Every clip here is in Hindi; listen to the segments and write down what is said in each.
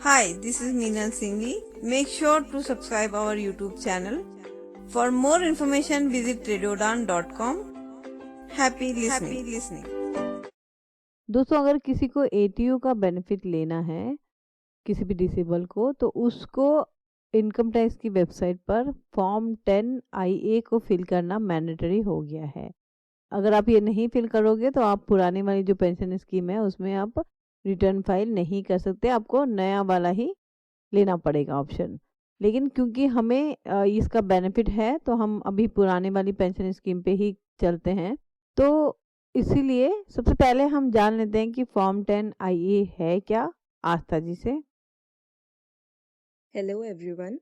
Hi, this is Meenal Singhi. Make sure to subscribe our YouTube channel. For more information, visit radiodan.com. Happy listening. दोस्तों अगर किसी को एटीयू का बेनिफिट लेना है किसी भी डिसेबल को तो उसको इनकम टैक्स की वेबसाइट पर फॉर्म 10 IA को फिल करना मैंडेटरी हो गया है। अगर आप ये नहीं फिल करोगे तो आप पुरानी वाली जो पेंशन स्कीम है उसमें आप रिटर्न फाइल नहीं कर सकते, आपको नया वाला ही लेना पड़ेगा ऑप्शन। लेकिन क्योंकि हमें इसका बेनिफिट है तो हम अभी पुरानी वाली पेंशन स्कीम पे ही चलते हैं, तो इसीलिए सबसे पहले हम जान लेते हैं कि फॉर्म 10 IA है क्या, आस्था जी से। Hello everyone.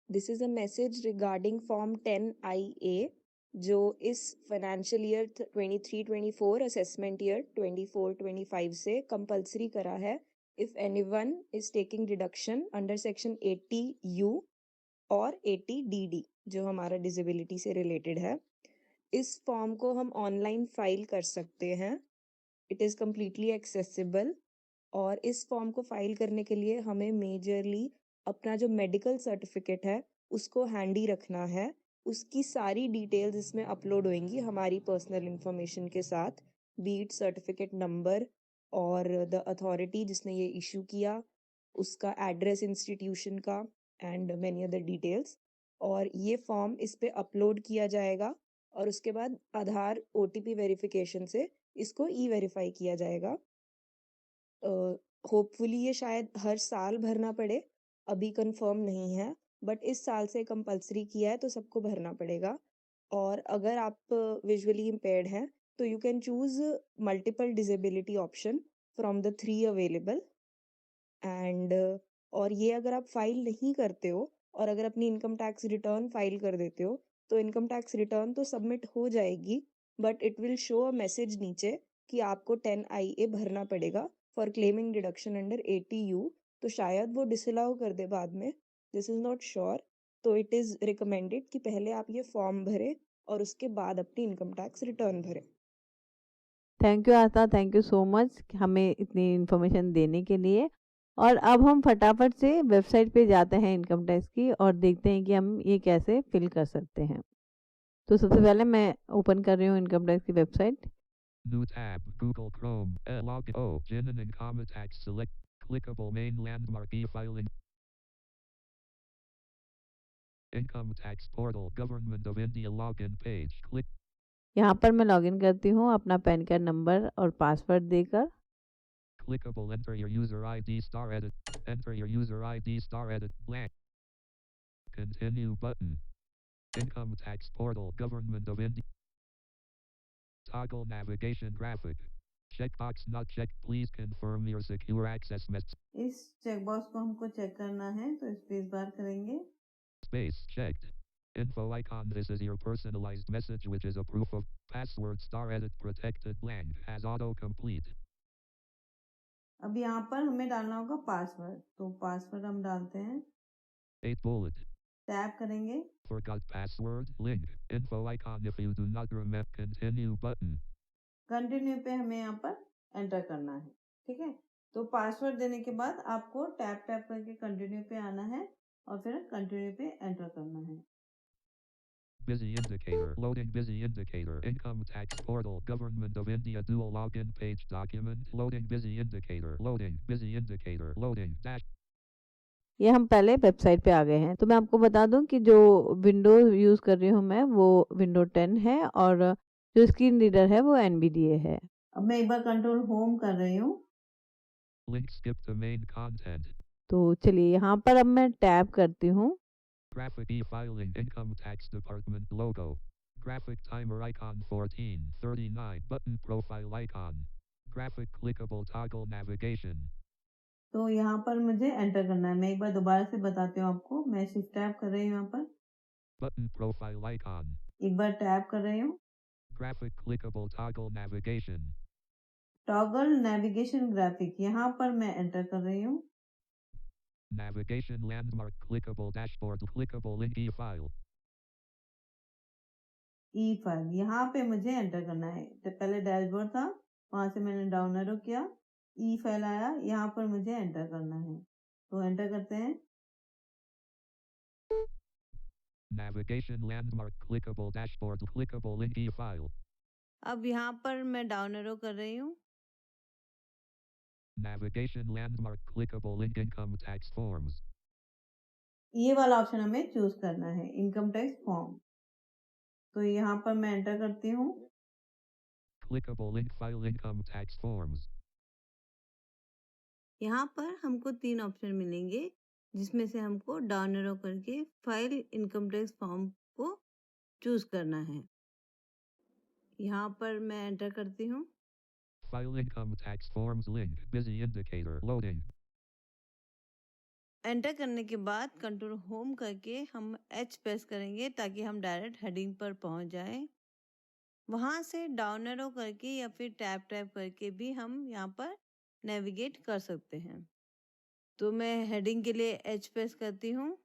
This is a message regarding Form 10IA जो इस फाइनेंशियल ईयर 23-24 असेसमेंट ईयर 24-25 से कंपलसरी करा है if anyone is taking deduction under section 80U और 80DD जो हमारा डिसेबिलिटी से रिलेटेड है। इस फॉर्म को हम ऑनलाइन फाइल कर सकते हैं। इट इज़ कम्प्लीटली एक्सेसिबल और इस फॉर्म को फाइल करने के लिए हमें मेजरली अपना जो मेडिकल सर्टिफिकेट है उसको हैंडी रखना है। उसकी सारी डिटेल्स इसमें अपलोड होंगी हमारी पर्सनल इंफॉर्मेशन के साथ, बीट सर्टिफिकेट नंबर और द अथॉरिटी जिसने ये इशू किया, उसका एड्रेस इंस्टीट्यूशन का एंड मैनी अदर डिटेल्स। और ये फॉर्म इस पे अपलोड किया जाएगा और उसके बाद आधार OTP वेरिफिकेशन से इसको वेरीफाई किया जाएगा। होपफुली ये शायद हर साल भरना पड़े, अभी कंफर्म नहीं है, बट इस साल से कंपलसरी किया है तो सबको भरना पड़ेगा। और अगर आप विजुअली इम्पेयर्ड हैं तो you can choose multiple disability option from the 3 available and और ये अगर आप फाइल नहीं करते हो और अगर अपनी इनकम टैक्स रिटर्न फाइल कर देते हो तो इनकम टैक्स रिटर्न तो सबमिट हो जाएगी, but it will show a message नीचे कि आपको 10IA भरना पड़ेगा for claiming deduction under 80U। तो शायद वो डिसअलाउ कर दे बाद में, दिस इज नॉट श्योर। तो इट इज़ रिकमेंडेड कि पहले आप ये फॉर्म भरें और उसके बाद अपनी इनकम टैक्स रिटर्न भरें। Thank you Aastha, thank you so much हमें इतनी इन्फॉर्मेशन देने के लिए। और अब हम फटाफट से वेबसाइट पे जाते हैं इनकम टैक्स की और देखते हैं कि हम ये कैसे फिल कर सकते हैं। तो सबसे पहले मैं ओपन कर रही हूँ इनकम टैक्स की website. New tab, Google Chrome, log O, Gin and Income Tax select, clickable main landmark e-filing. Income Tax Portal, Government of India login page, click. यहाँ पर मैं लॉगिन करती हूँ अपना पैन कार्ड नंबर और पासवर्ड देकर। Clickable, enter your user ID star edit, enter your user ID star edit, blank. Continue button. Income Tax Portal, Government of India. Toggle navigation graphic. Checkbox not checked, please confirm your secure access message. इस चेकबॉक्स को हमको चेक करना है तो स्पेस बार करेंगे। Space checked. Info icon. This is your personalized message which is a proof of password star edit protected blank as autocomplete. अब यहाँ पर हमें डालना होगा पासवर्ड, तो पासवर्ड हम डालते हैं। 8 bullet. टैप करेंगे। Forgot password link. Info icon if you do not remember. Continue button. Continue पे हमें यहाँ पर एंटर करना है, ठीक है। तो पासवर्ड देने के बाद आपको टैप टैप करके कंटिन्यू पे आना है और फिर कंटिन्यू पे एंटर करना है। Busy indicator. Loading busy indicator. Income tax portal. Government of India dual login page document. Loading busy indicator. Loading busy indicator. Loading dash. ये हम पहले वेबसाइट पे आ गए हैं। तो मैं आपको बता दूं कि जो विंडो यूज़ कर रही हूँ मैं वो विंडो 10 है और जो स्क्रीन रीडर है वो NVDA है। अब मैं एक बार कंट्रोल होम कर रही हूँ। Link skip to main content. तो चलिए यहाँ पर अब मैं टैप करती हूँ। Graphic e-filing. Income tax department logo. Graphic timer icon 1439. Button profile icon. Graphic clickable toggle navigation. तो यहाँ पर मुझे एंटर करना है। मैं एक बार दोबारा से बताती हूँ आपको। मैं शिफ्ट टैप कर रही हूँ यहाँ पर। Button profile icon. एक बार टैप कर रही हूँ। Graphic clickable toggle navigation. Toggle navigation graphic, यहाँ पर मैं एंटर कर रही हूँ। Navigation landmark clickable dashboard clickable link e-file. ई फाइल यहाँ पे मुझे एंटर करना है। तो पहले डैशबोर्ड था, वहां से मैंने डाउन एरो किया, ई फाइल आया, यहाँ पर मुझे एंटर करना है। तो एंटर करते हैं। Navigation landmark clickable dashboard clickable link e-file. अब यहाँ पर मैं डाउन एरो कर रही हूँ। Navigation landmark clickable link income tax forms. ये वाला ऑप्शन हमें चूज करना है, इनकम टैक्स फॉर्म। तो यहाँ पर मैं एंटर करती हूँ। Clickable link file income tax forms. यहाँ पर हमको 3 ऑप्शन मिलेंगे, जिसमें से हमको डाउन एरो करके फाइल इनकम टैक्स फॉर्म को चूज करना है। यहाँ पर मैं एंटर करती हूँ। File income tax forms link busy indicator loading. Enter करने के बाद कंट्रोल होम करके हम H प्रेस करेंगे ताकि हम डायरेक्ट हेडिंग पर पहुंच जाएं। वहां से डाउन एरो करके या फिर टैप टैप करके भी हम यहाँ पर नेविगेट कर सकते हैं। तो मैं हेडिंग के लिए H प्रेस करती हूँ।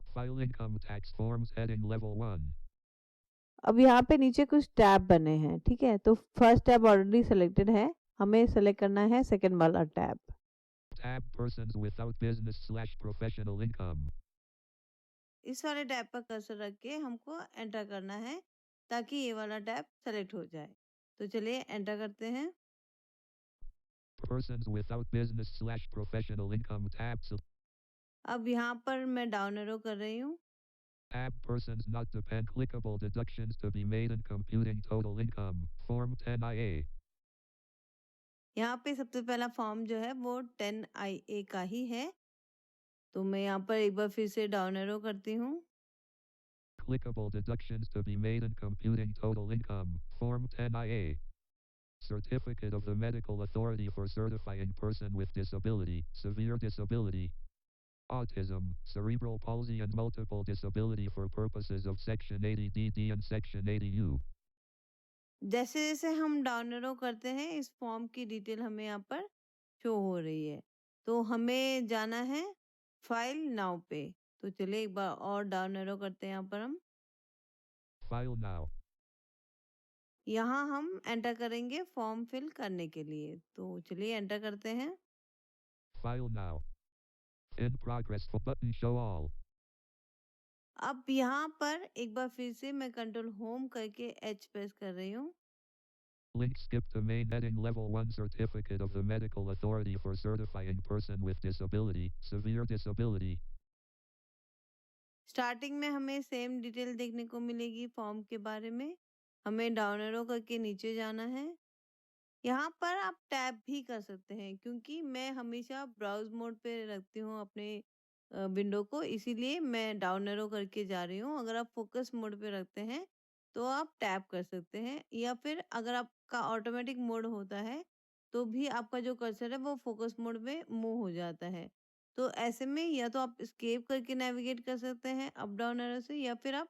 File income tax forms heading level 1. अब यहाँ पे नीचे कुछ टैब बने हैं, ठीक है। तो फर्स्ट टैब ऑलरेडी सेलेक्टेड है, हमें सेलेक्ट करना है सेकंड वाला tab. Tab persons without business/professional income. इस वाले टैब पर कर्सर रख के हमको एंटर करना है ताकि ये वाला टैब सेलेक्ट हो जाए। तो चलिए एंटर करते हैं। Persons without business/professional income tab. अब यहाँ पर मैं डाउन एरो कर रही हूँ। Tab persons not depend clickable deductions to be made in computing total income. Form 10IA. यहाँ पे सबसे पहला फॉर्म जो है वो 10IA का ही है। तो मैं यहाँ पर एक बार फिर से डाउन एरो करती हूँ। Clickable deductions to be made in computing total income. Form 10IA. Certificate of the Medical Authority for certifying person with disability, severe disability, autism, cerebral palsy and multiple disability for purposes of Section 80DD and Section 80U. जैसे जैसे हम डाउन एरो करते हैं इस फॉर्म की डिटेल हमें यहाँ पर शो हो रही है। तो हमें जाना है फाइल नाउ पे। तो चलिए एक बार और डाउन एरो करते हैं यहाँ पर हम। File now. यहाँ हम एंटर करेंगे फॉर्म फिल करने के लिए। तो चलिए एंटर करते हैं। File now. In progress for button show all. अब यहाँ पर एक बार फिर से मैं कंट्रोल होम करके H प्रेस कर रही हूँ। Link skip to main heading level 1 certificate of the medical authority for certifying person with disability, severe disability. Starting में हमें सेम डिटेल देखने को मिलेगी फॉर्म के बारे में। हमें डाउन एरो करके नीचे जाना है। यहाँ पर आप टैब भी कर सकते हैं क्योंकि मैं हमेशा ब्राउज मोड पे रखती हूँ अपने विंडो को, इसीलिए मैं डाउन एरो करके जा रही हूँ। अगर आप फोकस मोड पे रखते हैं तो आप टैप कर सकते हैं, या फिर अगर आपका ऑटोमेटिक मोड होता है तो भी आपका जो कर्सर है वो फोकस मोड में मूव हो जाता है। तो ऐसे में या तो आप स्केप करके नेविगेट कर सकते हैं अप डाउन एरो से, या फिर आप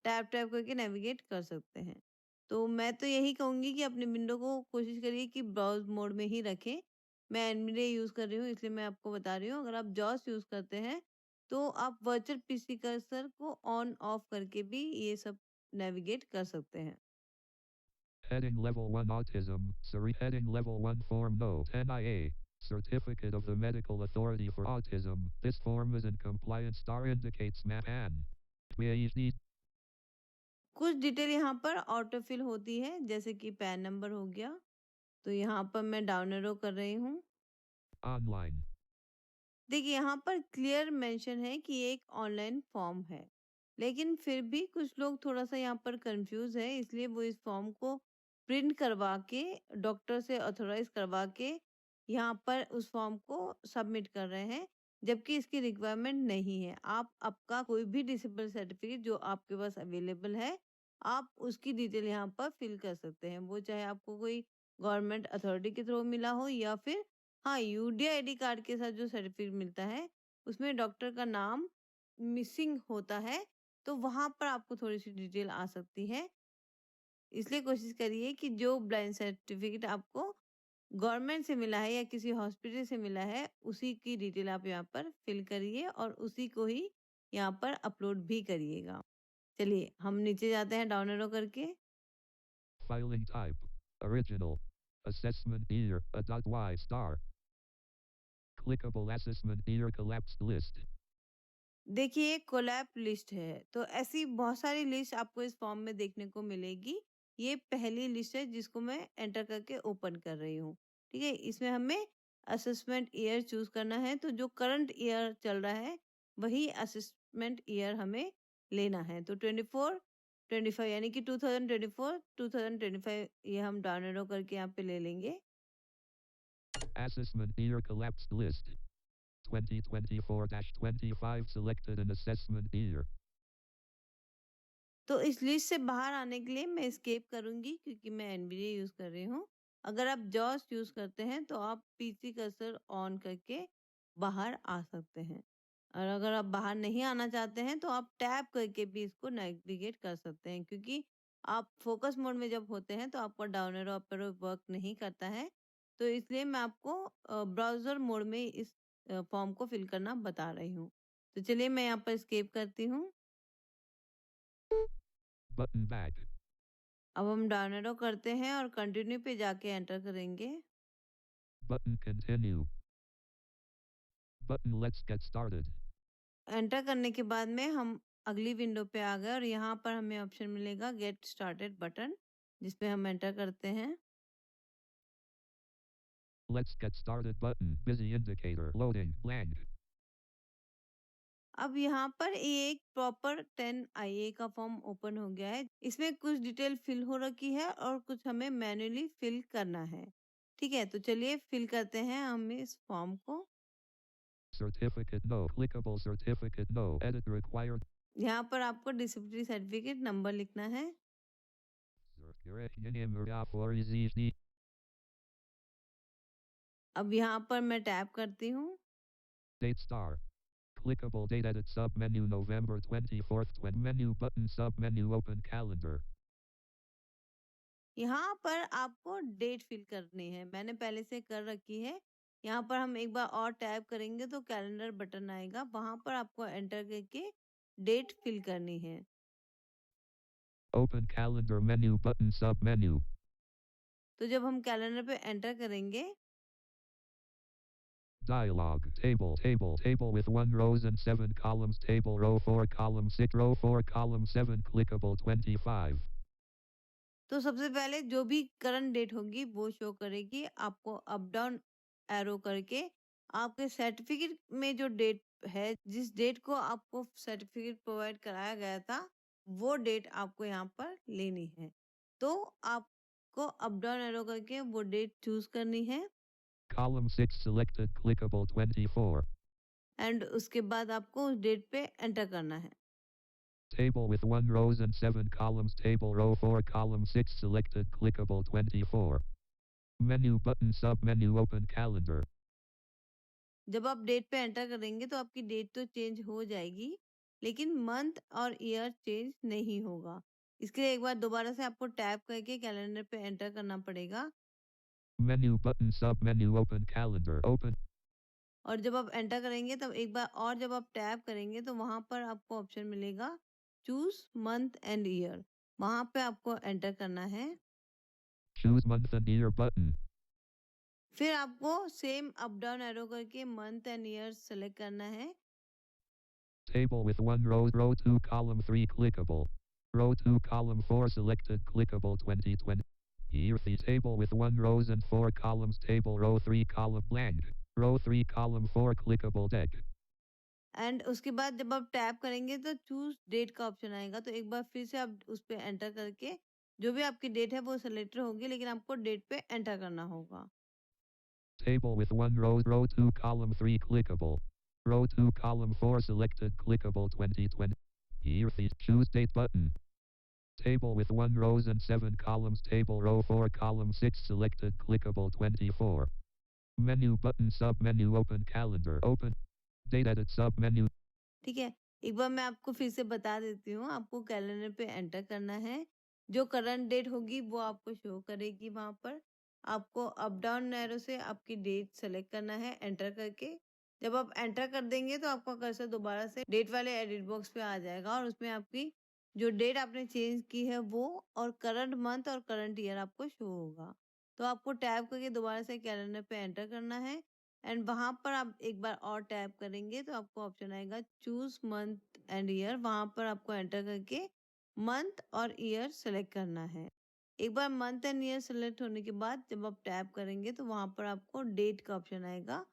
टैप टैप करके नेविगेट कर सकते हैं। तो मैं तो यही कहूँगी कि अपने विंडो को कोशिश करिए कि ब्राउज मोड में ही रखें। मैं एनवीडिया यूज़ कर रही हूँ इसलिए मैं आपको बता रही हूँ। अगर आप जॉस यूज़ करते हैं तो आप वर्चुअल पीसी कर्सर को ऑन ऑफ करके भी ये सब नेविगेट कर सकते हैं। Heading level 1 autism, heading level 1 form no 10IA. Certificate of the Medical Authority for Autism. This form is in compliance star indicates MAPAN. PhD. कुछ डिटेल यहाँ पर ऑटो फिल होती है, जैसे कि पैन नंबर हो गया। तो यहाँ पर मैं डाउन एरो कर रही हूँ। Online. देखिए यहाँ पर क्लियर मेंशन है कि ये एक ऑनलाइन फॉर्म है, लेकिन फिर भी कुछ लोग थोड़ा सा यहाँ पर कंफ्यूज है, इसलिए वो इस फॉर्म को प्रिंट करवा के डॉक्टर से ऑथोराइज करवा के यहाँ पर उस फॉर्म को सबमिट कर रहे हैं, जबकि इसकी रिक्वायरमेंट नहीं है। आप आपका कोई भी डिसेबल सर्टिफिकेट जो आपके पास अवेलेबल है, आप उसकी डिटेल यहाँ पर फिल कर सकते हैं। वो चाहे आपको कोई गवर्नमेंट अथॉरिटी के थ्रू मिला हो, या फिर हाँ, यूडीआई आईडी कार्ड के साथ जो सर्टिफिकेट मिलता है उसमें डॉक्टर का नाम मिसिंग होता है, तो वहां पर आपको थोड़ी सी डिटेल आ सकती है। इसलिए कोशिश करिए कि जो ब्लाइंड सर्टिफिकेट आपको गवर्नमेंट से मिला है या किसी हॉस्पिटल से मिला है उसी की डिटेल आप यहाँ पर फिल करिए और उसी को ही यहाँ पर अपलोड भी करिएगा। चलिए हम नीचे जाते हैं डाउन एरो करके। Filing type. Original. Assessment year. A.Y star. Clickable assessment year collapsed list. देखिए कोलैब लिस्ट है, तो ऐसी बहुत सारी लिस्ट आपको इस फॉर्म में देखने को मिलेगी। ये पहली लिस्ट है जिसको मैं एंटर करके ओपन कर रही हूँ। ठीक है, इसमें हमें असेसमेंट ईयर चूज करना है, तो जो करंट ईयर चल रहा है वही असेसमेंट ईयर हमें लेना है। तो 24-25 यानी कि 2024-2025 ये हम डाउन एरो करके यहाँ पे ले लेंगे। Assessment year collapsed list. 2024-25 selected an assessment year. तो इस लिस्ट से बाहर आने के लिए मैं एस्केप करूंगी क्योंकि मैं एनवीडिया यूज कर रही हूँ। अगर आप जॉस यूज करते हैं तो आप पीसी कर्सर ऑन करके बाहर आ सकते हैं, और अगर आप बाहर नहीं आना चाहते हैं तो आप टैप करके भी इसको नेविगेट कर सकते हैं, क्योंकि आप फोकस मोड में जब होते हैं तो आपका down arrow up arrow work नहीं करता है। तो इसलिए मैं आपको ब्राउजर मोड में इस फॉर्म को फिल करना बता रही हूँ। तो चलिए मैं यहाँ पर एस्केप करती हूँ। Button back. अब हम डाउन एरो करते हैं और कंटिन्यू पे जाके एंटर करेंगे। Button continue. Button let's get started. Enter करने के बाद में हम अगली विंडो पे आ गए और यहाँ पर हमें ऑप्शन मिलेगा गेट स्टार्टेड बटन, जिसपे हम एंटर करते हैं। Let's get started button. Busy indicator. Loading. Blank. अब यहाँ पर ये एक प्रॉपर 10 IA का फॉर्म ओपन हो गया है। इसमें कुछ डिटेल फिल हो रखी है और कुछ हमें मैन्युअली फिल करना है। ठीक है, तो चलिए फिल करते हैं हम इस फॉर्म को। Certificate no. Clickable certificate no. Edit required. यहाँ पर आपको डिसेबिलिटी सर्टिफिकेट नंबर लिखना है। अब यहाँ पर मैं टैप करती हूँ। Date star. Clickable date edit sub menu November 24th. Menu button sub menu open calendar. यहाँ पर आपको डेट फिल करनी है, मैंने पहले से कर रखी है। यहाँ पर हम एक बार और टैप करेंगे तो कैलेंडर बटन आएगा, वहां पर आपको एंटर करके डेट फिल करनी है। Open calendar menu button sub menu. तो जब हम कैलेंडर पे एंटर करेंगे Dialog. Table with 1 rows and 7 columns. Table row 4 column 6 row 4 column 7 clickable 25. तो सबसे पहले जो भी करंट डेट होगी वो शो करेगी। आपको अप डाउन एरो करके आपके सर्टिफिकेट में जो डेट है, जिस डेट को आपको सर्टिफिकेट प्रोवाइड कराया गया था, वो डेट आपको यहाँ पर लेनी है। तो आपको अप डाउन एरो करके वो डेट चूज करनी है Column 6 selected clickable 24. एंड उसके बाद आपको उस डेट पे एंटर करना है। Table with 1 rows and 7 columns. Table row 4 column 6 selected clickable 24. Menu button sub menu open calendar. जब आप डेट पे एंटर करेंगे तो आपकी डेट तो चेंज हो जाएगी, लेकिन मंथ और ईयर चेंज नहीं होगा। इसके लिए एक बार दोबारा से आपको टैप करके कैलेंडर पे एंटर करना पड़ेगा। Menu button sub menu open calendar. Open. और जब आप एंटर करेंगे तब एक बार और जब आप टैप करेंगे तो वहां पर आपको ऑप्शन मिलेगा चूज मंथ एंड ईयर, वहां पे आपको एंटर करना है। Choose month and year button. फिर आपको सेम अप डाउन एरो करके मंथ एंड ईयर सेलेक्ट करना है। Table with 1 row 2 column 3 clickable. Row 2 column 4 selected clickable 2020. Year the table with 1 rows and 4 columns. Table row 3 column blank. Row 3 column 4 clickable deck. And उसके बाद जब आप टैप करेंगे तो चूज डेट का ऑप्शन आएगा, तो एक बार फिर से आप उस पर एंटर करके जो भी आपकी डेट है वो सेलेक्ट होगी, लेकिन आपको डेट पे एंटर करना होगा। Table with 1 row 2 column 3 clickable. Row 2 column 4 selected clickable 2020. Year the choose date button. Table with 1 rows and 7 columns. Table row 4 column 6 selected clickable 24. Menu button sub menu open calendar. Open. Date edit sub menu. ठीक है, एक बार मैं आपको फिर से बता देती हूँ। आपको कैलेंडर पे एंटर करना है, जो करंट डेट होगी वो आपको शो करेगी वहां पर। आपको अप डाउन एरो से आपकी डेट सेलेक्ट करना है एंटर करके। जब आप एंटर कर देंगे तो आपका कर्सर दोबारा से डेट वाले एडिट बॉक्स पे आ जाएगा और उसमें आपकी जो डेट आपने चेंज की है वो और करंट मंथ और करंट ईयर आपको शो होगा। तो आपको टैप करके दोबारा से कैलेंडर पे एंटर करना है एंड वहाँ पर आप एक बार और टैप करेंगे तो आपको ऑप्शन आएगा चूज मंथ एंड ईयर। वहाँ पर आपको एंटर करके मंथ और ईयर सेलेक्ट करना है। एक बार मंथ एंड ईयर सेलेक्ट होने के बाद जब आप टैप करेंगे तो वहाँ पर आपको डेट का ऑप्शन आएगा।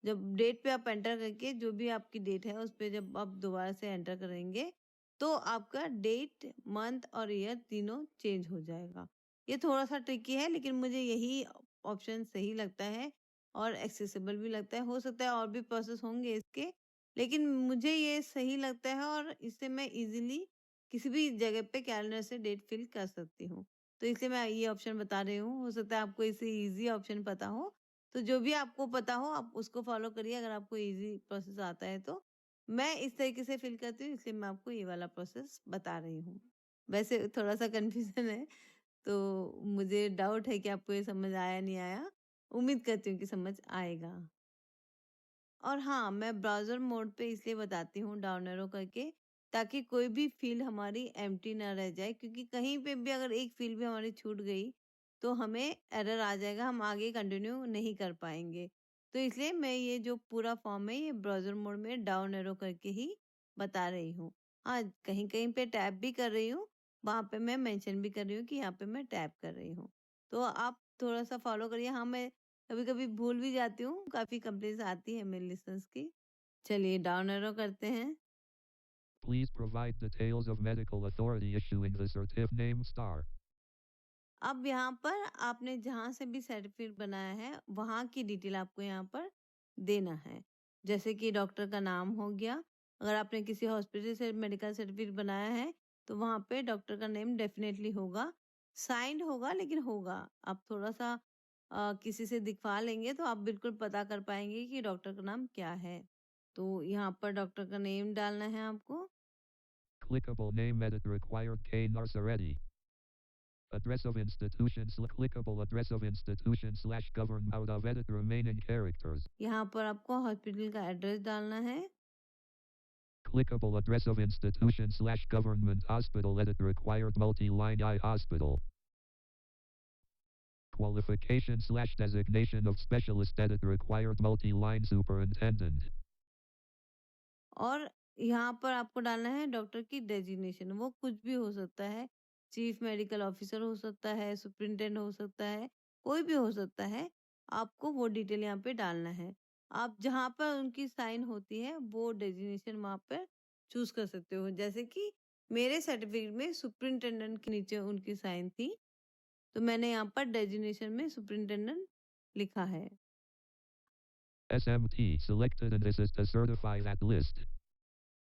जब डेट पे आप एंटर करके जो भी आपकी डेट है उस पर जब आप दोबारा से एंटर करेंगे तो आपका डेट मंथ और ईयर तीनों चेंज हो जाएगा। ये थोड़ा सा ट्रिकी है लेकिन मुझे यही ऑप्शन सही लगता है और एक्सेसिबल भी लगता है। हो सकता है और भी प्रोसेस होंगे इसके, लेकिन मुझे ये सही लगता है और इससे मैं इजीली किसी भी जगह पे कैलेंडर से डेट फिल कर सकती हूँ। तो इसलिए मैं ये ऑप्शन बता रही हूँ। हो सकता है आपको इससे इजी ऑप्शन पता हो, तो जो भी आपको पता हो आप उसको फॉलो करिए अगर आपको इजी प्रोसेस आता है तो। मैं इस तरीके से फिल करती हूँ इसलिए मैं आपको ये वाला प्रोसेस बता रही हूँ। वैसे थोड़ा सा कन्फ्यूजन है, तो मुझे डाउट है कि आपको ये समझ आया नहीं आया। उम्मीद करती हूँ कि समझ आएगा। और हाँ, मैं ब्राउज़र मोड पे इसलिए बताती हूँ डाउन एरो करके, ताकि कोई भी फ़ील्ड हमारी एम्प्टी ना रह जाए, क्योंकि कहीं पे भी अगर एक फ़ील्ड भी हमारी छूट गई, तो हमें एरर आ जाएगा, हम आगे कंटिन्यू नहीं कर पाएँगे। तो इसलिए मैं ये जो पूरा फ़ॉर्म है, ये ब्राउज़र मोड में डाउन एरो करके ही बता रही हूँ। हाँ, कहीं-कहीं पे टैप भी कर रही हूँ, वहाँ पे मैं मेंशन भी कर रही हूँ कि यहाँ पे मैं टैप कर रही हूँ। तो आप थोड़ा-सा फ़ॉलो करिए। हाँ, मैं कभी-कभी भूल भी जाती हूँ, काफ़ी कंप्लेंट्स आती है मेरे लिसनर्स की। चलिए डाउन एरो करते हैं। Please provide details of medical authority issuing the certif name star. अब यहाँ पर आपने जहाँ से भी सर्टिफिकेट बनाया है, वहाँ की डिटेल आपको यहाँ पर देना है। जैसे कि डॉक्टर का नाम हो गया, अगर आपने किसी हॉस्पिटल से मेडिकल सर्टिफिकेट बनाया है, तो वहाँ पे डॉक्टर का नेम डेफ़िनेटली होगा। साइन्ड होगा लेकिन होगा। आप थोड़ा-सा किसी से दिखवा लेंगे तो आप बिल्कुल पता कर पाएँगे कि डॉक्टर का नाम क्या है। तो यहाँ पर डॉक्टर का नेम डालना है आपको। Clickable name edit required K Narsaretti. Address of institution clickable address of institution slash govern out of edit remaining characters. यहाँ पर आपको हॉस्पिटल का एड्रेस डालना है। Clickable address of institution slash government hospital edit required multi-line I hospital. Qualification slash designation of specialist edit required multi-line superintendent. और यहाँ पर आपको डालना है डॉक्टर की डेजिग्नेशन, वो कुछ भी हो सकता है। चीफ मेडिकल ऑफिसर हो सकता है, सुपरिटेंडेंट हो सकता है, कोई भी हो सकता है। आपको वो डिटेल यहाँ पे डालना है। आप जहाँ पर उनकी साइन होती है वो डेजिग्नेशन वहाँ पर चूज कर सकते हो। जैसे कि मेरे सर्टिफिकेट में सुपरिटेंडेंट के नीचे उनकी साइन थी, तो मैंने यहाँ पर डेजिग्नेशन में सुपरिटेंडेंट लिखा है। SMT selected and this is to certify that list.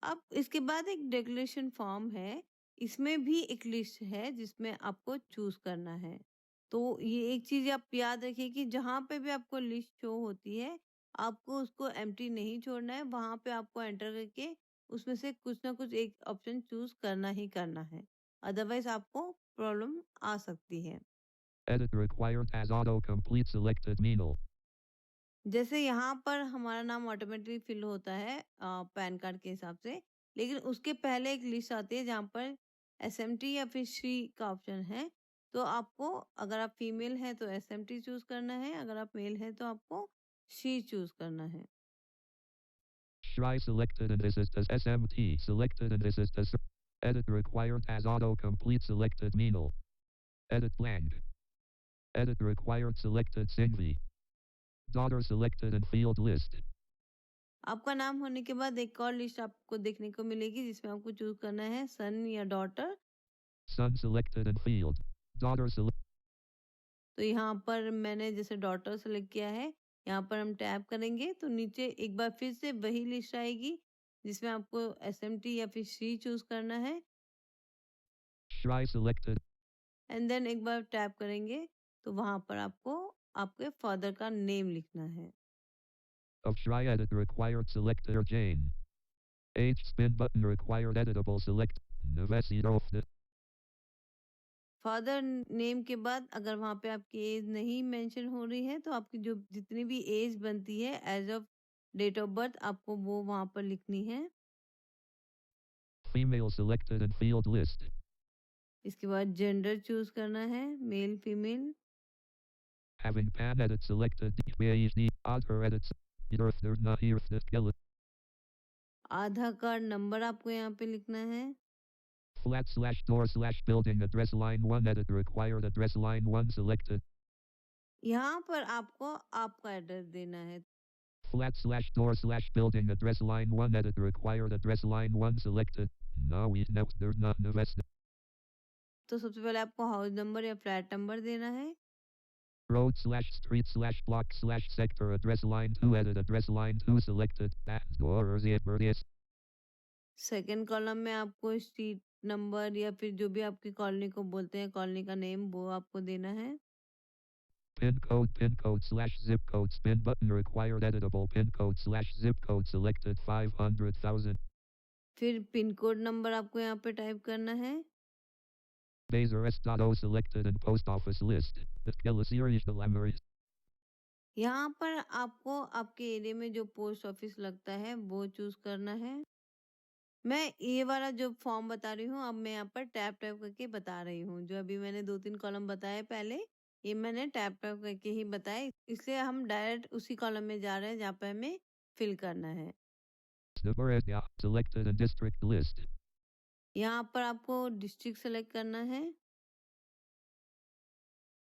अब इसके बाद एक डिक्लेरेशन फॉर्म है, इसमें भी एक लिस्ट है जिसमें आपको चूज करना है। तो ये एक चीज आप याद रखिए कि जहाँ पे भी आपको लिस्ट शो होती है, आपको उसको एम्प्टी नहीं छोड़ना है। वहां पे आपको एंटर करके उसमें से कुछ ना कुछ एक ऑप्शन चूज करना ही करना है, अदरवाइज आपको प्रॉब्लम आ सकती है। Edit required as auto-complete selected Meenal. जैसे यहाँ पर हमारा नाम ऑटोमेटिकली फिल होता है पैन कार्ड के हिसाब से, लेकिन उसके पहले एक लिस्ट आती है जहाँ पर एसएमटी या फिर श्री का ऑप्शन है। तो आपको, अगर आप फीमेल है तो एसएमटी चूज करना है, अगर आप मेल है तो आपको श्री चूज करना है। Shri selected and this is to SMT selected and this is to edit required as auto-complete selected Meenal. Edit blank. Edit required selected Singvi. Daughter selected and field list. आपका नाम होने के बाद एक और लिस्ट आपको देखने को मिलेगी जिसमें आपको चूज करना है सन या daughter. Son selected and field. Daughter select. तो यहाँ पर मैंने जैसे डॉटर सेलेक्ट किया है, यहाँ पर हम टैप करेंगे तो नीचे एक बार फिर से वही लिस्ट आएगी जिसमें आपको एसएमटी या फिर श्री चूज करना है। Shri selected. एंड देन एक बार टैप करेंगे तो वहां पर आपको आपके फादर का नेम लिखना है। Of Shri edit required selected Jane. Age spin button required editable select. Navesi of the. Father name के बाद अगर वहां पे आपकी एज नहीं मेंशन हो रही है तो आपकी जो जितनी भी एज बनती है age of date of birth आपको वो वहां पर लिखनी है। Female selected and field list. इसके बाद जेंडर चूज करना है, male female. Having pan edit selected. PhD. Odd her edits. आधार कार्ड नंबर आपको यहाँ पे लिखना है। /door/building address line 1 edit required address line 1 selected. यहाँ पर आपको आपका एड्रेस देना है। /door/building address line 1 edit required address line 1 selected. No, there's not invest. तो सबसे पहले आपको हाउस नंबर या फ्लैट नंबर देना है। Road/street/block/sector address line 2 edit address line 2 selected. Second column में आपको स्ट्रीट नंबर या फिर जो भी आपकी कॉलोनी को बोलते हैं, कॉलोनी का नेम, वो आपको देना है। pin code/zip code spin button required editable pin code/zip code selected 500,000. फिर पिन कोड नंबर आपको यहाँ पे टाइप करना है। Baser.o selected and post office list. Series dilemmas. यहाँ पर आपको आपके एरिया में जो पोस्ट ऑफिस लगता है वो चूज करना है। मैं ये वाला जो फॉर्म बता रही हूँ, अब मैं यहाँ पर टैप टैप करके बता रही हूँ। जो अभी मैंने 2-3 कॉलम बताए पहले, ये मैंने टैप टैप करके ही बताए, इसलिए हम डायरेक्ट उसी कॉलम में जा रहे हैं जहाँ पे हमें फिल करना है। Selected and district list. यहाँ पर आपको डिस्ट्रिक्ट सेलेक्ट करना है।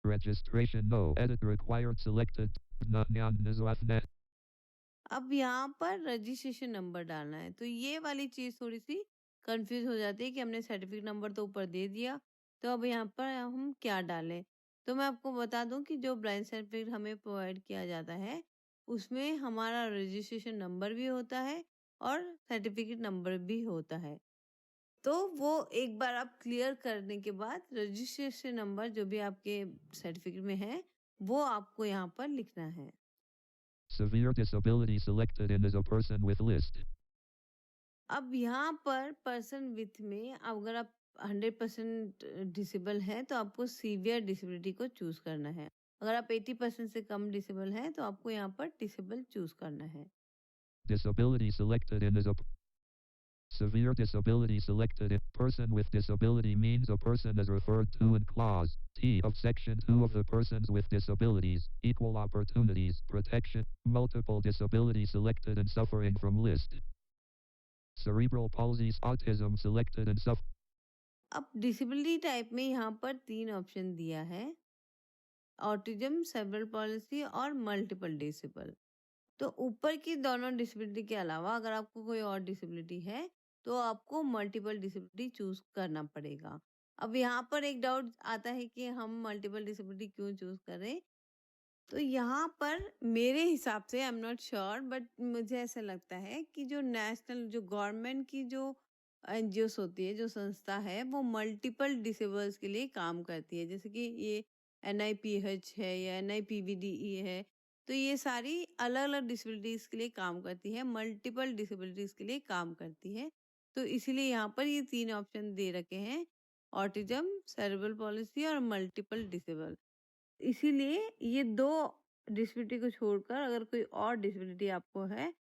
Registration no edit required selected. Net. अब यहाँ पर रजिस्ट्रेशन नंबर डालना है। तो ये वाली चीज थोड़ी सी कंफ्यूज हो जाती है कि हमने सर्टिफिकेट नंबर तो ऊपर दे दिया, तो अब यहाँ पर हम क्या डालें। तो मैं आपको बता दूं कि जो ब्रांच सर्टिफिकेट हमें प्रोवाइड किया जाता है उसमें हमारा रजिस्ट्रेशन नंबर भी होता है और सर्टिफिकेट नंबर भी होता है। तो वो एक बार आप क्लियर करने के बाद रजिस्ट्रेशन नंबर जो भी आपके सर्टिफिकेट में है वो आपको यहाँ पर लिखना है। Severe disability selected in as a person with list. अब यहाँ पर पर्सन विथ में अगर आप 100% डिसेबल है तो आपको सीवियर डिसेबिलिटी को चूज करना है। अगर आप 80% से कम डिसेबल है तो आपको यहाँ पर डिसेबल चूज करना है। Disability selected in as a severe disability selected in person with disability means a person is referred to in clause T of section 2 of the persons with disabilities, equal opportunities, protection, multiple disability selected and suffering from list. Cerebral palsy, autism selected and suffer. अब डिसेबिलिटी टाइप में यहाँ पर 3 ऑप्शन दिया है, ऑटिज्म, सेरेब्रल पॉलिसी और मल्टीपल डिसेबल। तो ऊपर की दोनों डिसेबिलिटी के अलावा अगर आपको कोई और डिसेबिलिटी है तो आपको मल्टीपल डिसेबिलिटी चूज करना पड़ेगा। अब यहाँ पर एक डाउट आता है कि हम मल्टीपल डिसेबिलिटी क्यों चूज करें। तो यहाँ पर मेरे हिसाब से I am not sure but मुझे ऐसा लगता है कि जो नेशनल जो गवर्नमेंट की जो एनजीओस होती है, जो संस्था है, वो मल्टीपल डिसेबल्स के लिए काम करती है। जैसे कि ये NIPH है या NIPVDE है, तो ये सारी अलग अलग डिसेबिलिटीज के लिए काम करती है, मल्टीपल डिसेबिलिटीज के लिए काम करती है। तो इसीलिए यहाँ पर ये 3 ऑप्शन दे रखे हैं, ऑटिज्म, सेरेब्रल पॉलिसी और मल्टीपल डिसेबल। इसीलिए ये 2 डिसेबिलिटी को छोड़कर अगर कोई और डिसेबिलिटी आपको है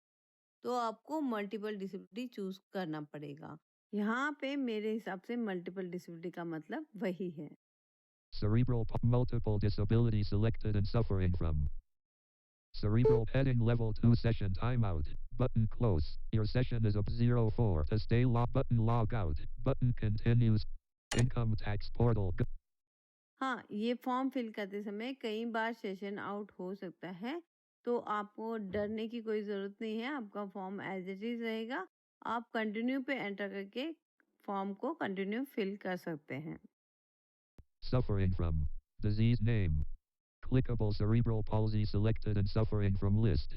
तो आपको मल्टीपल डिसेबिलिटी चूज करना पड़ेगा। यहाँ पे मेरे हिसाब से मल्टीपल डिसेबिलिटी का मतलब वही है। Cerebral multiple disability selected and suffering from. Cerebral heading level 2 session timeout. Button close. Your session is up 04 to stay button log out. Button continues. Income tax portal. हाँ, ये फॉर्म फिल करते समय कई बार सेशन आउट हो सकता है, तो आपको डरने की कोई ज़रूरत नहीं है। आपका फॉर्म एज इट इज़ रहेगा। आप कंटिन्यू पे एंटर करके फॉर्म को कंटिन्यू फिल कर सकते हैं। Suffering from. Disease name. Clickable cerebral palsy selected and suffering from list.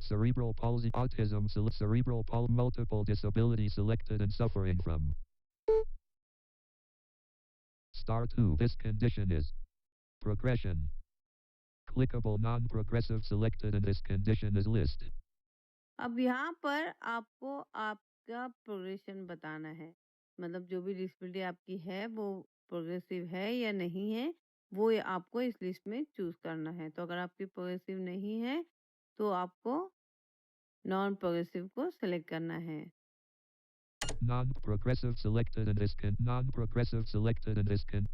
Cerebral palsy, autism, cerebral palsy, multiple disability selected and suffering from. Star 2. This condition is progression. Clickable non-progressive selected and this condition is list. अब यहाँ पर आपको आपका प्रोग्रेशन बताना है, मतलब जो भी डिसेबिलिटी आपकी है वो प्रोग्रेसिव है या नहीं है, वो आपको इस लिस्ट में चूज करना है। तो अगर आपकी प्रोग्रेसिव नहीं है तो आपको नॉन प्रोग्रेसिव को सिलेक्ट करना है। Non-progressive selected and this can non-progressive selected and this can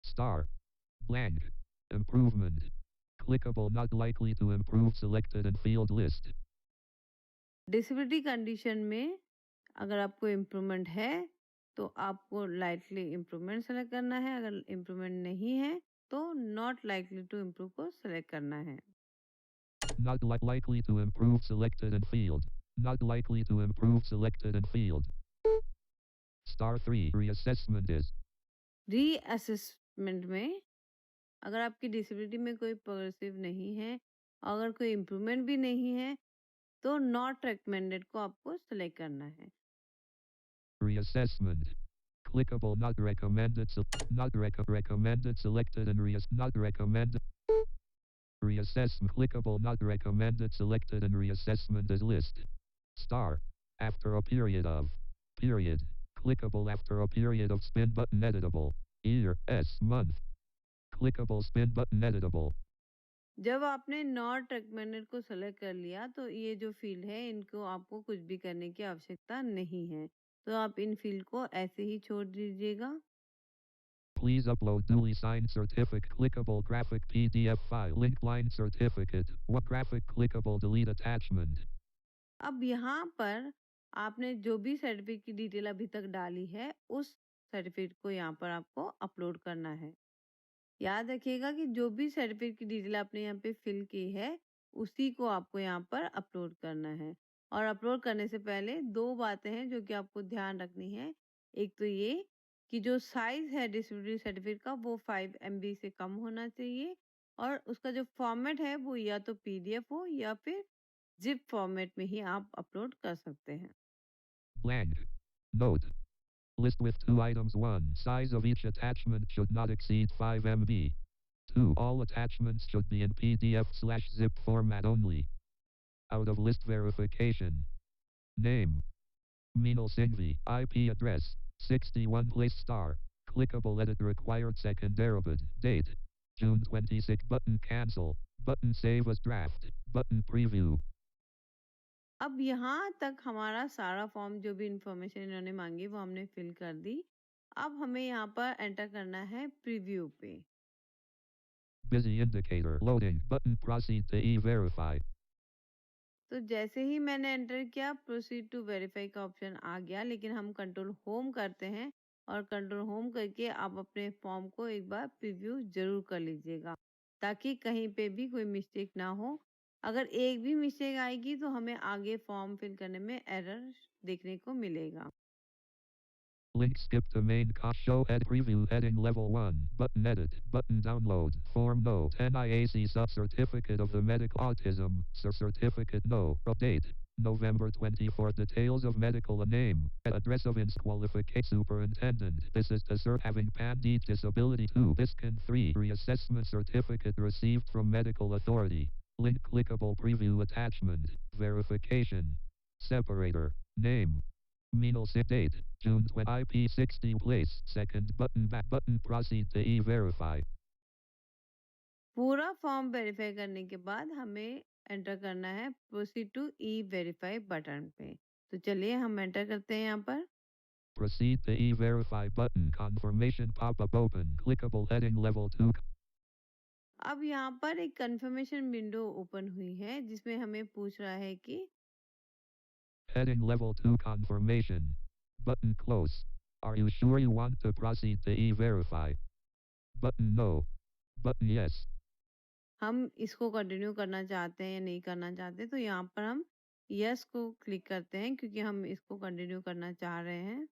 star blank improvement Clickable not likely to improve selected and field list. Disability condition में अगर आपको इम्प्रूवमेंट है तो आपको लाइकली इम्प्रूवमेंट सेलेक्ट करना है, अगर इम्प्रूवमेंट नहीं है तो नॉट लाइकली टू इम्प्रूव को सेलेक्ट करना है। Not likely to improve selected and field. Not likely to improve selected and field. Star 3 reassessment is. Reassessment में अगर आपकी डिसेबिलिटी में कोई प्रोग्रेसिव नहीं है, अगर कोई इम्प्रूवमेंट भी नहीं है तो नॉट रिकमेंडेड को आपको सेलेक्ट करना है। Reassessment. Clickable not recommended. Not recommended selected and not recommended. Reassessment. Clickable not recommended selected and reassessment as list. Star. After a period of. Period. Clickable after a period of spin button editable. Year. S. Month. Clickable spin button editable. जब आपने नॉट रिकमेंडेड को सेलेक्ट कर लिया तो ये जो फील्ड है इनको आपको कुछ भी करने की आवश्यकता नहीं है, तो आप इन फील्ड को ऐसे ही छोड़ दीजिएगा। Please upload duly signed certificate clickable graphic PDF file link line certificate. What graphic clickable delete attachment. अब यहाँ पर आपने जो भी सर्टिफिकेट की डिटेल अभी तक डाली है उस सर्टिफिकेट को यहाँ पर आपको अपलोड करना है। याद रखिएगा कि जो भी सर्टिफिकेट की डिटेल आपने यहाँ पे फिल की है उसी को आपको यहाँ पर अपलोड करना है। और अपलोड करने से पहले दो बातें हैं जो कि आपको ध्यान रखनी है। एक तो ये कि जो साइज है डिसेबिलिटी सर्टिफिकेट का वो 5 MB से कम होना चाहिए और उसका जो फॉर्मेट है वो या तो PDF हो या फिर जिप फॉर्मेट में ही आप अपलोड कर सकते हैं। Blank. Note. List with 2 items. 1. Size of each attachment should not exceed 5 MB. 2. All attachments should be in PDF/zip format only. Out of list verification. Name. Meenal Singhvi. IP address. 61 Place Star. Clickable edit required second Arabid. Date. June 26. Button cancel. Button save as draft. Button preview. अब यहाँ तक हमारा सारा फॉर्म जो भी इंफॉर्मेशन इन्होंने मांगी वो हमने फिल कर दी। अब हमें यहाँ पर एंटर करना है प्रीव्यू पे। Busy indicator. Loading. Button proceed to e-verify. तो जैसे ही मैंने एंटर किया प्रोसीड टू वेरीफाई का ऑप्शन आ गया, लेकिन हम कंट्रोल होम करते हैं और कंट्रोल होम करके आप अपने फॉर्म को एक बार प्रीव्यू जरूर कर लीजिएगा ताकि कहीं पे भी कोई मिस्टेक ना हो। अगर एक भी मिस्टेक आएगी तो हमें आगे फॉर्म फिल करने में एरर देखने को मिलेगा। Link skip to main show head preview heading level 1 button edit button download form no 10 IAC sub certificate of the medical autism certificate no update November 24 details of medical name address of qualification superintendent this is to serve having PAND disability 2 BISCAN 3 reassessment certificate received from medical authority link clickable preview attachment verification separator name Meenal date June 20 IP 60 place second button back button proceed to e-verify. पूरा फॉर्म वेरीफाई करने के बाद हमें एंटर करना है प्रोसीड टू ई-वेरीफाई बटन पे। तो चलिए हम एंटर करते हैं यहाँ पर। Proceed to e-verify button confirmation pop-up open clickable heading level 2. अब यहाँ पर एक कंफर्मेशन विंडो ओपन हुई है जिसमें हमें पूछ रहा है कि Heading level 2 confirmation button close. Are you sure you want to proceed to e-verify? Button no. Button yes. हम इसको कंटिन्यू करना चाहते हैं या नहीं करना चाहते, तो यहाँ पर हम यस को क्लिक करते हैं क्योंकि हम इसको कंटिन्यू करना चाह रहे हैं।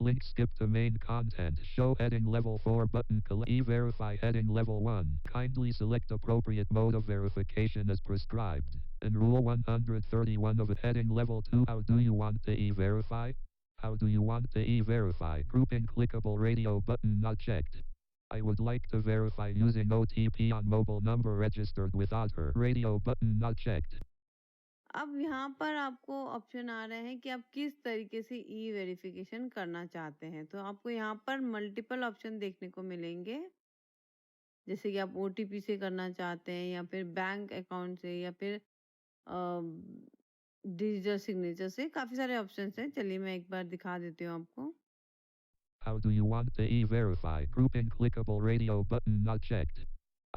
Link skip to main content. Show heading level 4 button. E-verify heading level 1. Kindly select appropriate mode of verification as prescribed. In Rule 131 of heading level 2, how do you want to e-verify? How do you want to e-verify? Grouping clickable radio button not checked. I would like to verify using OTP on mobile number registered with Otter. Radio button not checked. अब यहाँ पर आपको ऑप्शन आ रहे हैं कि आप किस तरीके से ई वेरिफिकेशन करना चाहते हैं। तो आपको यहाँ पर मल्टीपल ऑप्शन देखने को मिलेंगे, जैसे कि आप OTP से करना चाहते हैं या फिर बैंक अकाउंट से या फिर डिजिटल सिग्नेचर से। काफी सारे ऑप्शंस हैं, चलिए मैं एक बार दिखा देती हूँ आपको। How do you want to e-verify? Grouping clickable radio button not checked.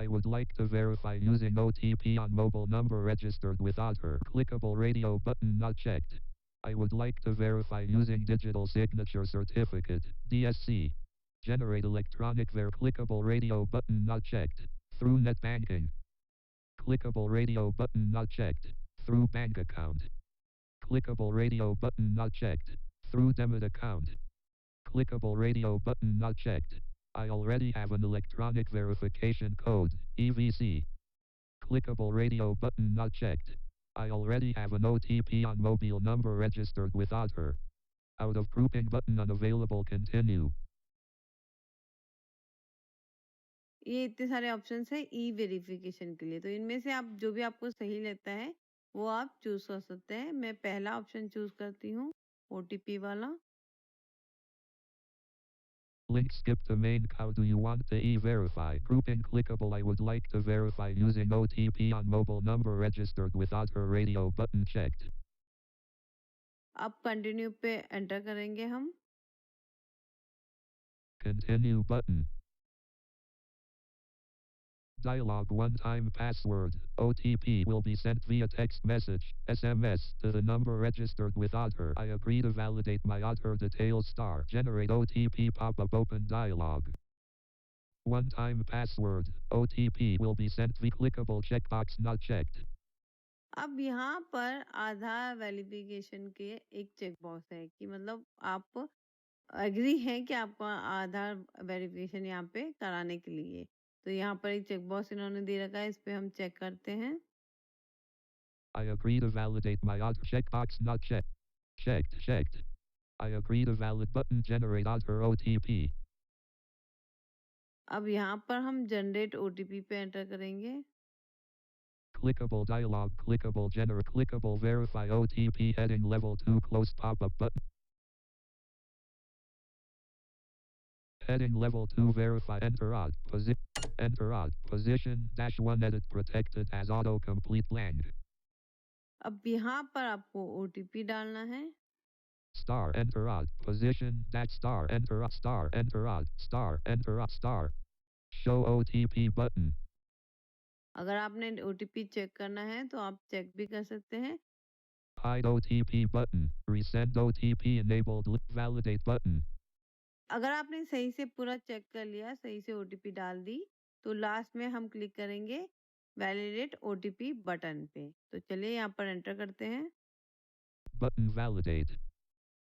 I would like to verify using OTP on mobile number registered with Otter. Clickable radio button not checked. I would like to verify using digital signature certificate, DSC. Generate electronic clickable radio button not checked. Through net banking. Clickable radio button not checked. Through bank account. Clickable radio button not checked. Through debit account. Clickable radio button not checked. I already have an electronic verification code, EVC. Clickable radio button not checked. I already have an OTP on mobile number registered with Otter. Out of grouping button unavailable. Continue. ये इतने सारे ऑप्शंस है ई वेरिफिकेशन के लिए, तो इनमें से आप जो भी आपको सही लगता है वो आप चूज कर सकते हैं। मैं पहला ऑप्शन चूज करती हूँ, ओटीपी वाला। Link skip to main. How do you want to e-verify? Grouping clickable. I would like to verify using OTP on mobile number registered with Otter radio button checked. अब कंटिन्यू पे एंटर करेंगे हम। Continue button. Dialog one-time password. OTP will be sent via text message, SMS, to the number registered with Otter. I agree to validate my Otter details star. Generate OTP pop-up open dialog. One-time password. OTP will be sent via clickable checkbox not checked. अब यहाँ पर आधार वेरिफिकेशन के एक चेक बॉक्स है कि मतलब आप एग्री हैं कि आपका आधार वेरिफिकेशन यहाँ पे कराने के लिए, तो यहाँ पर एक चेक बॉक्स इन्होंने दे रखा है, इस पे हम चेक करते हैं। I agree to validate my Otter checkbox not checked. Checked. I agree to valid button generate Otter OTP. अब यहाँ पर हम जनरेट ओटीपी पे एंटर करेंगे। Clickable dialog. Clickable generate. Clickable verify OTP heading level 2 close pop-up button. Heading level 2 verify enter odd position -1 edit protected as autocomplete blank. अब यहाँ पर आपको ओटीपी डालना है। Star enter odd position star enter odd star show OTP button. अगर आपने ओटीपी चेक करना है तो आप चेक भी कर सकते हैं। Hide OTP button. Resend OTP enabled. Validate button. अगर आपने सही से पूरा चेक कर लिया, सही से ओटीपी डाल दी, तो लास्ट में हम क्लिक करेंगे वैलिडेट ओटीपी बटन पे। तो चलिए यहाँ पर एंटर करते हैं। Button validate.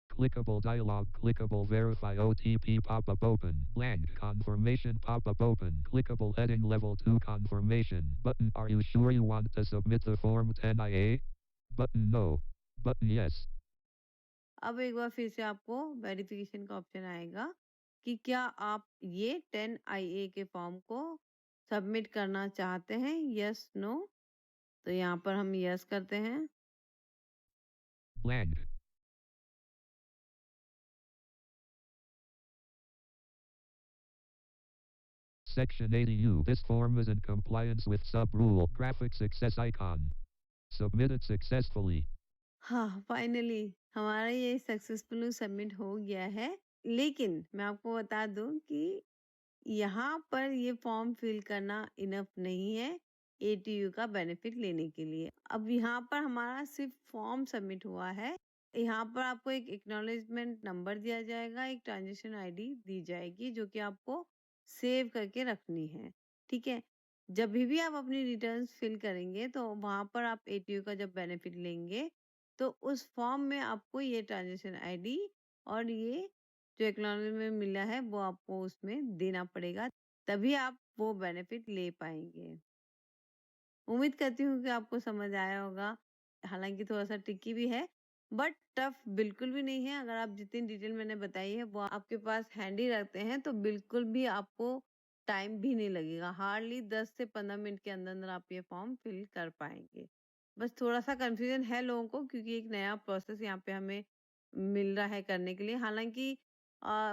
Clickable dialog. Clickable verify OTP pop-up open. Blank confirmation pop-up open. Clickable heading level 2 confirmation. Button are you sure you want to submit the form 10IA? Button no. Button yes. अब एक बार फिर से आपको वेरिफिकेशन का ऑप्शन आएगा कि क्या आप ये 10IA के फॉर्म को सबमिट करना चाहते हैं, यस नो। तो यहाँ पर हम यस करते हैं। Blank. Section 80U. This form is in compliance with sub-rule. Graphic success icon. Submitted successfully. हाँ, फाइनली हमारा ये सक्सेसफुली सबमिट हो गया है। लेकिन मैं आपको बता दूं कि यहाँ पर ये फॉर्म फिल करना इनफ नहीं है एटीयू का बेनिफिट लेने के लिए। अब यहाँ पर हमारा सिर्फ फॉर्म सबमिट हुआ है। यहाँ पर आपको एक एक्नॉलेजमेंट नंबर दिया जाएगा, एक ट्रांजेक्शन आईडी दी जाएगी जो कि आपको सेव करके रखनी है। ठीक है, जब भी आप अपनी रिटर्न्स फिल करेंगे तो वहां पर आप एटीयू का जब बेनिफिट लेंगे तो उस फॉर्म में आपको ये ट्रांजेक्शन आईडी और ये जो एक्नॉलेजमेंट मिला है वो आपको उसमें देना पड़ेगा, तभी आप वो बेनिफिट ले पाएंगे। उम्मीद करती हूँ कि आपको समझ आया होगा। हालांकि थोड़ा सा ट्रिकी भी है बट टफ बिल्कुल भी नहीं है। अगर आप जितनी डिटेल मैंने बताई है वो आपके पास हैंडी रखते हैं तो बिल्कुल भी आपको टाइम भी नहीं लगेगा। हार्डली 10 से 15 मिनट के अंदर अंदर आप ये फॉर्म फिल कर पाएंगे। बस थोड़ा सा कंफ्यूजन है लोगों को क्योंकि एक नया प्रोसेस यहाँ पे हमें मिल रहा है करने के लिए। हालांकि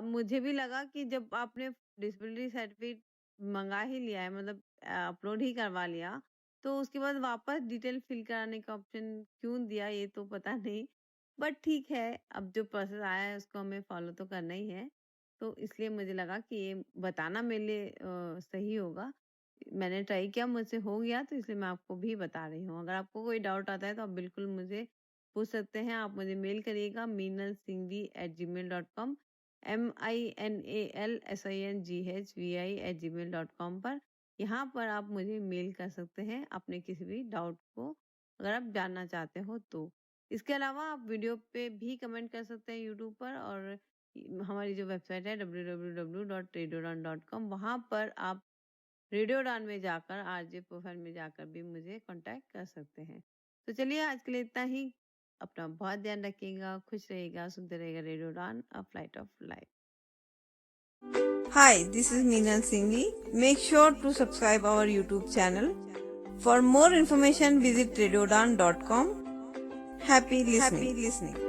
मुझे भी लगा कि जब आपने डिसेबिलिटी सर्टिफिकेट मंगा ही लिया है, मतलब अपलोड ही करवा लिया, तो उसके बाद वापस डिटेल फिल कराने का ऑप्शन क्यों दिया ये तो पता नहीं। बट ठीक है, अब जो प्रोसेस आया है उसको हमें फॉलो तो करना ही है, तो इसलिए मुझे लगा कि ये बताना मेरे लिए सही होगा। मैंने ट्राई किया, मुझसे हो गया, तो इसलिए मैं आपको भी बता रही हूँ। अगर आपको कोई डाउट आता है तो आप बिल्कुल मुझे पूछ सकते हैं। आप मुझे मेल करिएगा meenalsinghvi@gmail.com MINALSINGHVI@gmail.com पर। यहाँ पर आप मुझे मेल कर सकते हैं अपने किसी भी डाउट को, अगर आप जानना चाहते हो तो। इसके अलावा आप वीडियो पे भी कमेंट कर सकते हैं यूट्यूब पर, और हमारी जो वेबसाइट है www.radiodan.com, वहाँ पर आप रेडियोडान में जाकर, आरजे प्रोफाइल में जाकर भी मुझे कांटेक्ट कर सकते हैं। तो चलिए आज के लिए इतना ही। अपना बहुत ध्यान रखिएगा, खुश रहिएगा, सुनते रहिएगा रेडियोडान, a flight of life. Hi, this is Meenal Singhi. Make sure to subscribe our YouTube channel. For more information, visit radiodan.com. Happy listening.